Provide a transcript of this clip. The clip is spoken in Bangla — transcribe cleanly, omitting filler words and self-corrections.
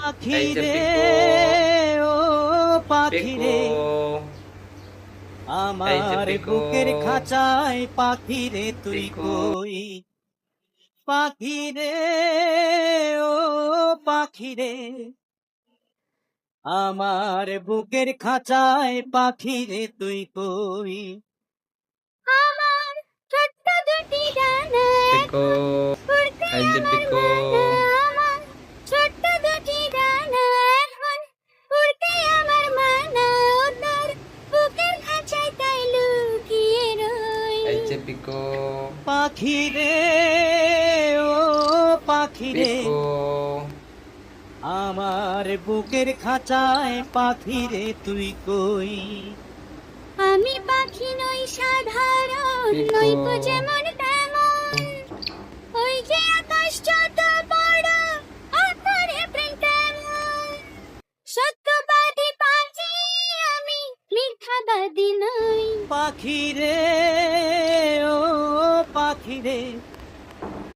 পাখি এই যে রে পিকু, ও পাখি পিকু, রে এই যে আমার পিকু, বুকের খাঁচায় পাখি রে তুই পিকু, কই পাখি রে ও পাখি রে আমার বুকের খাঁচায় পাখি রে তুই কই আমার ছোট্ট দুটি ডানা পিকু, এখন উড়তে এই যে আমার পিকু, মানা আমার ছোট্ট দুটি ডানা এখন উড়তে আমার মানা তোর বুকের খাঁচায় তাই লুকিয়ে রই এই যে পিকু, পাখি রে ও পাখি রে পিকু, আমার বুকের খাঁচায় পাখি রে তুই কই আমি পাখি নই সাধারণ পিকু, নই কো যেমন তেমন ওই যে আকাশ যত বড় অন্তরে প্রেম তেমন সত্যবাদী পাখি আমি মিথ্যাবাদী নই পাখি রে ও পাখি রে